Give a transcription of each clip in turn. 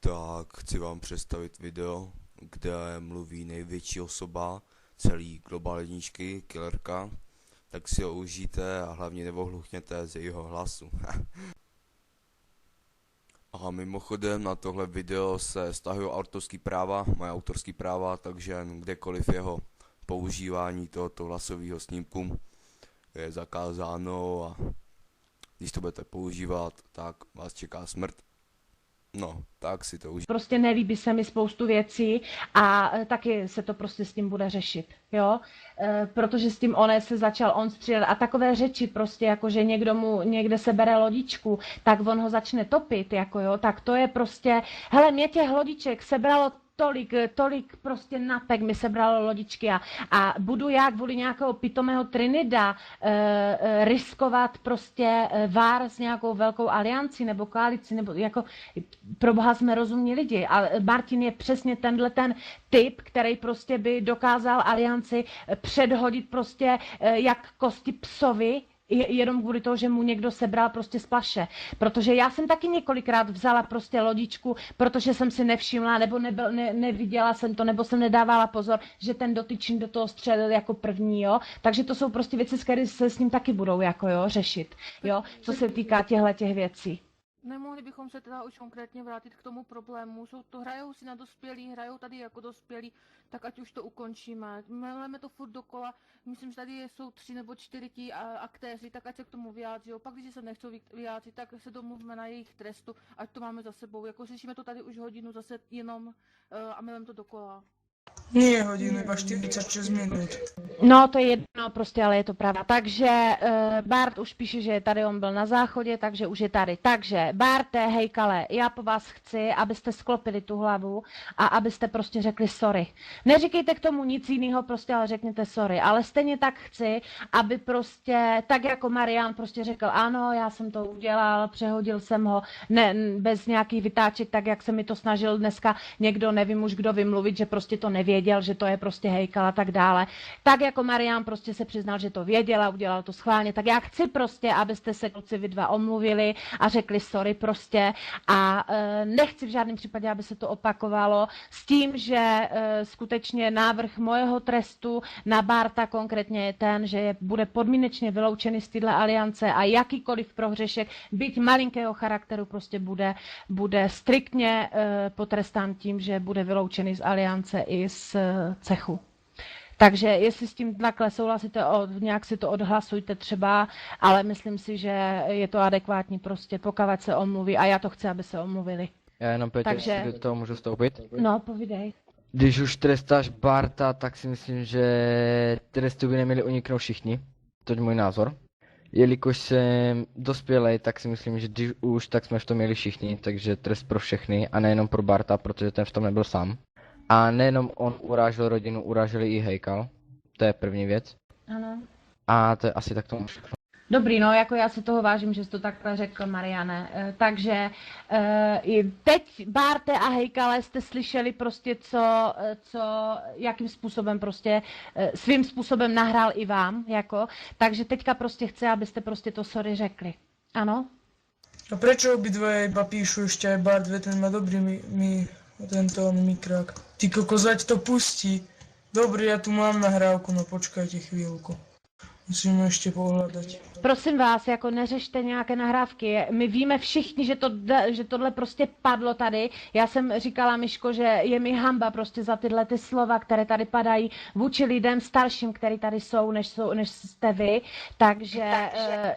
Tak chci vám představit video, kde mluví největší osoba celý globálníčky, killerka, tak si ho užijte a hlavně nevohluchněte z jejího hlasu. A mimochodem na tohle video se stahují autorský práva, moje autorský práva, takže kdekoliv jeho používání tohoto hlasového snímku je zakázáno a když to budete používat, tak vás čeká smrt. No, tak si to už. Prostě nelíbí se mi spoustu věcí a taky se to prostě s tím bude řešit, jo. Protože s tím se začal on střílet a takové řeči prostě, jako že někdo mu někde sebere lodičku, tak on ho začne topit, jako jo, tak to je prostě, hele, mě těch lodiček sebralo tolik prostě napek mi sebralo lodičky a budu já kvůli nějakého pitomého Trinida riskovat prostě vár s nějakou velkou aliancí nebo koalici, nebo jako proboha jsme rozumní lidi a Martin je přesně tenhle ten typ, který prostě by dokázal alianci předhodit prostě jak kosti psovi, jenom kvůli toho, že mu někdo sebral prostě z plaše. Protože já jsem taky několikrát vzala prostě lodičku, protože jsem si nevšimla, nebo neviděla jsem to, nebo jsem nedávala pozor, že ten dotyčný do toho střelil jako první, jo. Takže to jsou prostě věci, které se s ním taky budou jako, jo, řešit, jo, co se týká těch věcí. Nemohli bychom se teda už konkrétně vrátit k tomu problému. Hrajou si na dospělí, hrajou tady jako dospělí, tak ať už to ukončíme. Meleme to furt dokola. Myslím, že tady jsou 3 nebo 4 ti aktéři, tak ať se k tomu vyjádří. Pak když se nechcou vyjádřit, tak se domluvíme na jejich trestu, ať to máme za sebou. Jako řešíme to tady už hodinu zase jenom a meleme to dokola. Nie hodinu, iba 46 minut. No, to je jedno prostě, ale je to pravda. Takže Bart už píše, že tady on byl na záchodě, takže už je tady. Takže Barte, hejkale, já po vás chci, abyste sklopili tu hlavu a abyste prostě řekli sorry. Neříkejte k tomu nic jiného, prostě, ale řekněte sorry. Ale stejně tak chci, aby prostě, tak jako Marian prostě řekl, ano, já jsem to udělal, přehodil jsem ho, ne, bez nějakých vytáček, tak jak se mi to snažil dneska někdo, nevím už kdo vymluvit, že prostě to nevěděl, že to je prostě hejkal a tak dále. Tak jako Marian prostě se přiznal, že to věděl a udělal to schválně, tak já chci prostě, abyste se kluci vy dva omluvili a řekli sorry prostě a nechci v žádném případě, aby se to opakovalo s tím, že skutečně návrh mojeho trestu na Barta konkrétně je ten, že bude podmínečně vyloučený z téhle aliance a jakýkoliv prohřešek, byť malinkého charakteru, prostě bude striktně potrestán tím, že bude vyloučený z aliance i z cechu. Takže jestli s tím takhle souhlasíte, nějak si to odhlasujte třeba, ale myslím si, že je to adekvátní prostě, pokud se omluví a já to chci, aby se omluvili. Já jenom Petě, do toho můžu vstoupit? No, povídej. Když už trestáš Barta, tak si myslím, že trestu by neměli uniknout všichni. To je můj názor. Jelikož jsem dospělej, tak si myslím, že když už, tak jsme v tom měli všichni, takže trest pro všechny a nejenom pro Barta, protože ten v tom nebyl sám. A nejenom on urážel rodinu, uráželi i hejkal. To je první věc. Ano. A to je asi tak tomu všechno. Dobrý, no, jako já se toho vážím, že jsi to takhle řekl, Mariane. Takže teď Barte a hejkale jste slyšeli prostě, jakým způsobem prostě, svým způsobem nahrál i vám, jako. Takže teďka prostě chci, abyste prostě to sorry řekli. Ano? A prečo obidvoje iba píšu ešte aj Bart, ten má dobrý tento mikrák. Ty kokos, ať to pustí. Dobrý, ja tu mám nahrávku, no počkajte chvíľku. Musíme ještě pohledat. Prosím vás, jako neřešte nějaké nahrávky. My víme všichni, že tohle prostě padlo tady. Já jsem říkala, Miško, že je mi hanba prostě za tyhle ty slova, které tady padají vůči lidem starším, který tady jsou, než jste vy. Takže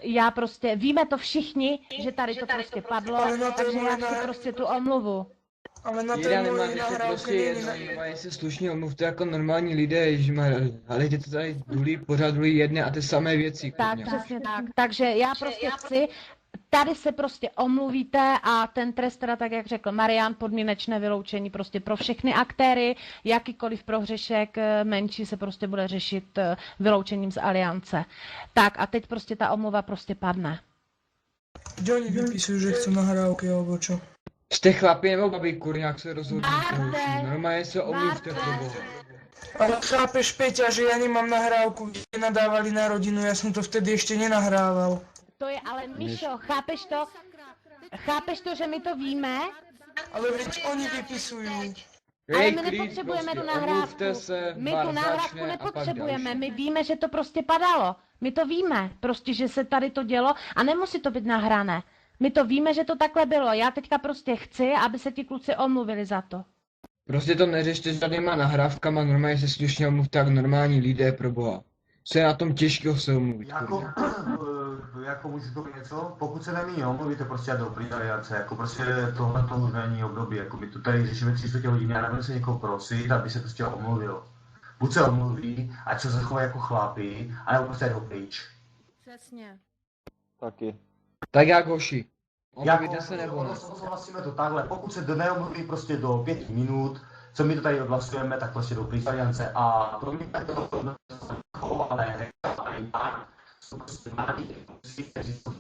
já prostě, víme to všichni, že tady to prostě padlo, takže já chci prostě tu omluvu. Ale na té moje nahrávky mají se slušně omluvte jako normální lidé, že ale jde to tady pořád druhý jedné a ty samé věci. Tak, přesně tak. Takže já prostě chci, tady se prostě omluvíte a ten trest teda, tak jak řekl Marian, podmínečné vyloučení prostě pro všechny aktéry, jakýkoliv prohřešek menší se prostě bude řešit vyloučením z aliance. Tak a teď prostě ta omluva prostě padne. Kde oni vypisují, že chcú nahrávky, alebo čo? Jste chlapi nebo babi, kurňa, jak se rozhodnú? Normálně se omluvte, proboha. Ale chápeš, Peťa, že ja nemám nahrávku, kde nadávali na rodinu, ja som to vtedy ešte nenahrával. To je ale, Mišo, chápeš to, že my to víme? ale veď oni vypisují. Ale Hej, my klid, nepotřebujeme prostě, tu nahrávku. omluvte se, My Bart tu nahrávku začne a pak nepotřebujeme, další. my víme, že to prostě padalo. My to víme, prostě, že se tady to dělo a nemusí to být nahrané. My to víme, že to takhle bylo. Já teďka prostě chci, aby se ti kluci omluvili za to. Prostě to neřešte žádnýma nahrávkama, normálně se slušně omluvte jak normální lidé, pro boha. Co je na tom těžkého se omluvit, kurva? Jako můžu to něco, pokud se nemí omluvíte prostě do pridaliace, jako prostě tohle to už není období, jako my tu tady řešíme 3 hodiny a nebudeme se někoho prosit, aby se prostě omluvil. Buď se omluví, ať se zachovají jako chlapi, anebo prostě jdou pryč. Přesně. Taky. Tak jak hoši? Jako, Omluvíte se nebo ne? Souhlasíme to takhle, pokud se neomluví prostě do 5 minut, co my to tady odhlasujeme, tak prostě do pridaliance a pro mě to ale prostě mladí, kteří jsou